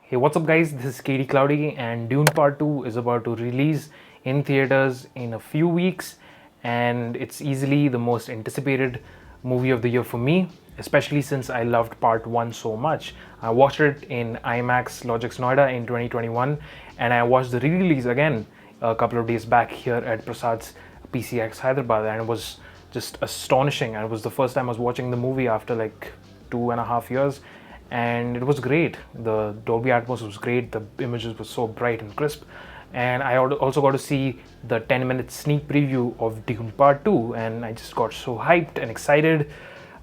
Hey, what's up guys? This is KDCloudy and Dune Part 2 is about to release in theaters in a few weeks, and it's easily the most anticipated movie of the year for me, especially since I loved Part 1 so much. I watched it in IMAX Logix Noida in 2021 and I watched the re-release again a couple of days back here at Prasad's PCX Hyderabad, and it was just astonishing. And it was the first time I was watching the movie after like 2.5 years, and it was great. The Dolby Atmos was great, the images were so bright and crisp, and I also got to see the 10-minute sneak preview of Dune Part 2, and I just got so hyped and excited.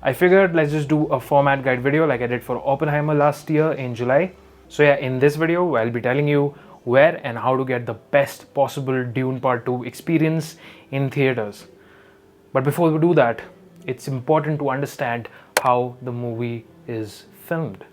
I figured let's just do a format guide video like I did for Oppenheimer last year in July. So yeah, in this video I'll be telling you where and how to get the best possible Dune Part 2 experience in theaters. But before we do that, it's important to understand how the movie is filmed.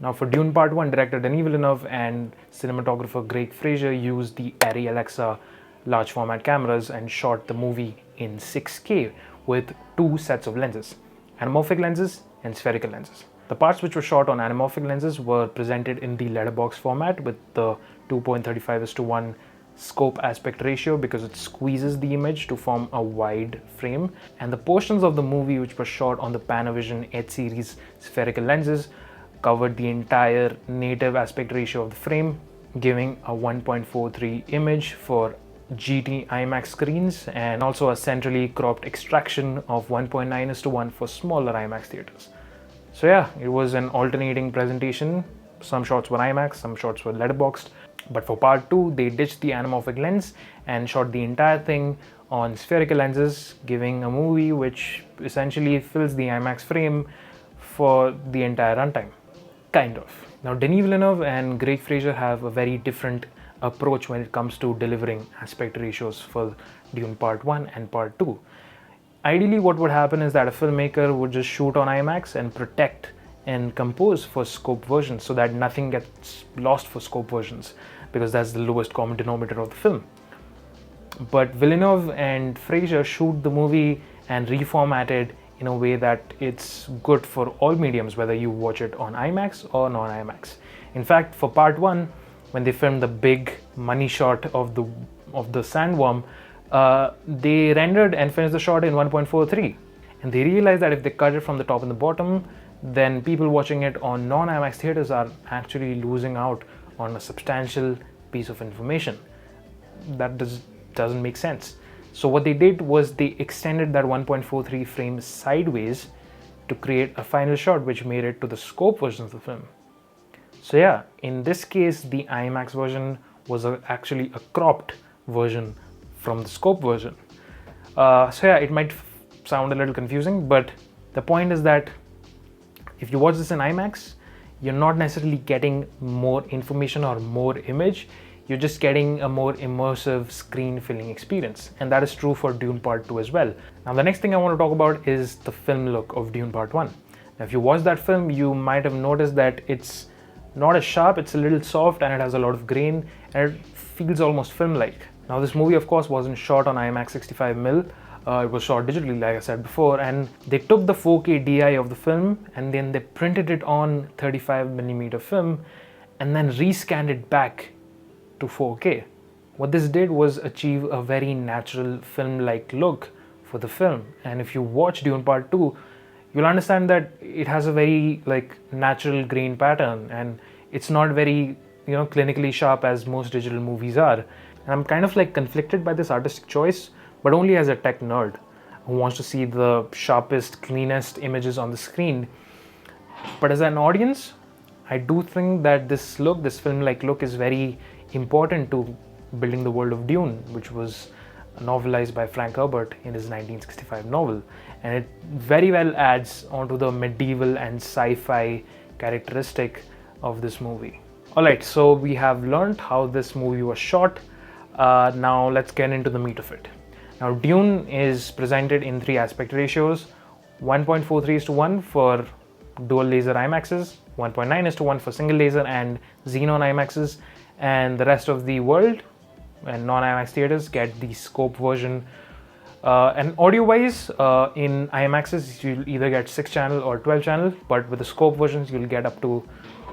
Now for Dune Part 1, director Denis Villeneuve and cinematographer Greig Fraser used the ARRI ALEXA large format cameras and shot the movie in 6K with two sets of lenses, anamorphic lenses and spherical lenses. The parts which were shot on anamorphic lenses were presented in the letterbox format with the 2.35:1 scope aspect ratio because it squeezes the image to form a wide frame, and the portions of the movie which were shot on the Panavision 8 series spherical lenses covered the entire native aspect ratio of the frame, giving a 1.43 image for GT IMAX screens and also a centrally cropped extraction of 1.9:1 for smaller IMAX theaters. So yeah, it was an alternating presentation. Some shots were IMAX, some shots were letterboxed. But for Part 2, they ditched the anamorphic lens and shot the entire thing on spherical lenses, giving a movie which essentially fills the IMAX frame for the entire runtime. Kind of. Now, Denis Villeneuve and Greig Fraser have a very different approach when it comes to delivering aspect ratios for Dune Part 1 and Part 2. Ideally, what would happen is that a filmmaker would just shoot on IMAX and protect and compose for scope versions so that nothing gets lost for scope versions, because that's the lowest common denominator of the film. But Villeneuve and Fraser shoot the movie and reformat it in a way that it's good for all mediums, whether you watch it on IMAX or non-IMAX. In fact, for Part 1, when they filmed the big money shot of the sandworm, they rendered and finished the shot in 1.43, and they realized that if they cut it from the top and the bottom, then people watching it on non-IMAX theaters are actually losing out on a substantial piece of information. That doesn't make sense. So what they did was they extended that 1.43 frame sideways to create a final shot which made it to the scope version of the film. So yeah, in this case the IMAX version was actually a cropped version from the scope version. So yeah, it might sound a little confusing, but the point is that if you watch this in IMAX, you're not necessarily getting more information or more image, you're just getting a more immersive screen filling experience. And that is true for Dune Part 2 as well. Now the next thing I want to talk about is the film look of Dune Part 1. Now if you watch that film, you might have noticed that it's not as sharp, it's a little soft, and it has a lot of grain, and it feels almost film-like. Now this movie of course wasn't shot on IMAX 65mm, it was shot digitally like I said before, and they took the 4K DI of the film and then they printed it on 35mm film and then rescanned it back to 4K. What this did was achieve a very natural film-like look for the film, and if you watch Dune Part 2, you'll understand that it has a very natural grain pattern, and it's not very clinically sharp as most digital movies are. And I'm kind of conflicted by this artistic choice, but only as a tech nerd who wants to see the sharpest, cleanest images on the screen. But as an audience, I do think that this film-like look is very important to building the world of Dune, which was novelized by Frank Herbert in his 1965 novel, and it very well adds onto the medieval and sci-fi characteristic of this movie. Alright, so we have learned how this movie was shot. Now let's get into the meat of it. Now Dune is presented in three aspect ratios: 1.43:1 for dual laser IMAXs, 1.9:1 for single laser and xenon IMAXs, and the rest of the world and non-IMAX theaters get the scope version And audio-wise, in IMAXs, you'll either get 6-channel or 12-channel, but with the scope versions, you'll get up to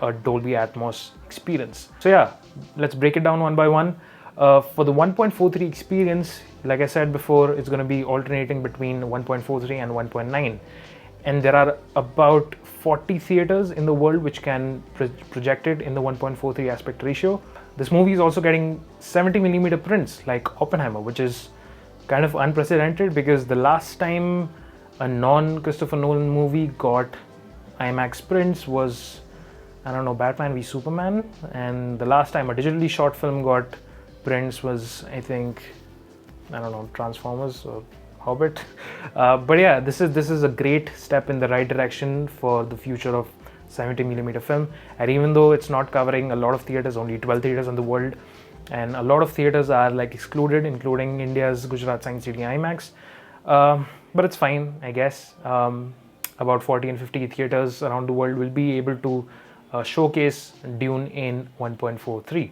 a Dolby Atmos experience. So yeah, let's break it down one by one. For the 1.43 experience, like I said before, it's going to be alternating between 1.43 and 1.9. And there are about 40 theaters in the world which can project it in the 1.43 aspect ratio. This movie is also getting 70mm prints like Oppenheimer, which is kind of unprecedented because the last time a non-Christopher Nolan movie got IMAX prints was, I don't know, Batman v Superman, and the last time a digitally shot film got prints was, I think, I don't know, Transformers or Hobbit. But yeah, this is a great step in the right direction for the future of 70mm film. And even though it's not covering a lot of theaters, only 12 theaters in the world, and a lot of theaters are like excluded, including India's Gujarat Science City IMAX. But it's fine, I guess. About 40 and 50 theaters around the world will be able to showcase Dune in 1.43.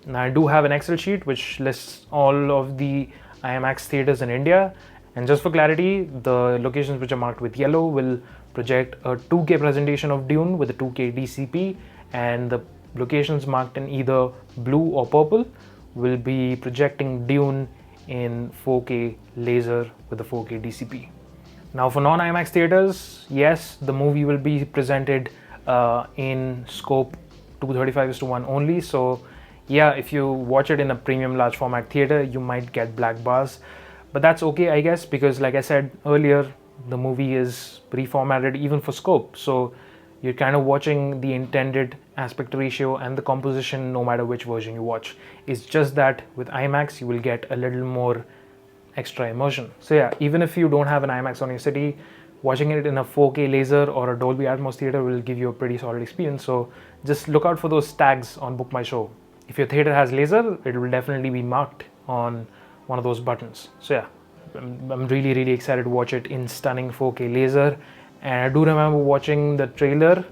Now I do have an Excel sheet which lists all of the IMAX theaters in India, and just for clarity, the locations which are marked with yellow will project a 2K presentation of Dune with a 2K DCP, and the locations marked in either blue or purple will be projecting Dune in 4K laser with a 4K DCP. Now for non-IMAX theaters, yes, the movie will be presented in scope 235:1 only. So yeah, if you watch it in a premium large format theater, you might get black bars, but that's okay, I guess, because like I said earlier, the movie is reformatted even for scope. So you're kind of watching the intended aspect ratio and the composition no matter which version you watch. It's just that with IMAX, you will get a little more extra immersion. So yeah, even if you don't have an IMAX on your city, watching it in a 4K laser or a Dolby Atmos theater will give you a pretty solid experience. So just look out for those tags on Book My Show. If your theater has laser, it will definitely be marked on one of those buttons. So yeah, I'm really excited to watch it in stunning 4K laser. And I do remember watching the trailer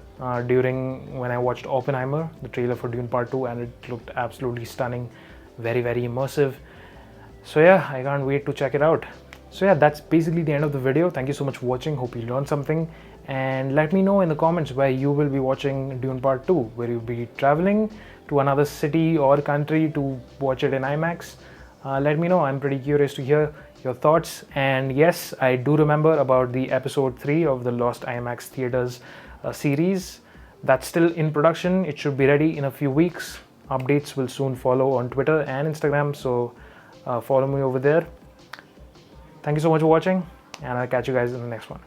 during when I watched Oppenheimer, the trailer for Dune Part 2, and it looked absolutely stunning, very immersive. So yeah, I can't wait to check it out. So yeah, that's basically the end of the video. Thank you so much for watching. Hope you learned something. And let me know in the comments where you will be watching Dune Part 2. Will you be traveling to another city or country to watch it in IMAX? Let me know. I'm pretty curious to hear your thoughts. And yes, I do remember about the episode 3 of the Lost IMAX Theaters series. That's still in production. It should be ready in a few weeks. Updates will soon follow on Twitter and Instagram, so follow me over there. Thank you so much for watching, and I'll catch you guys in the next one.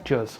Cheers.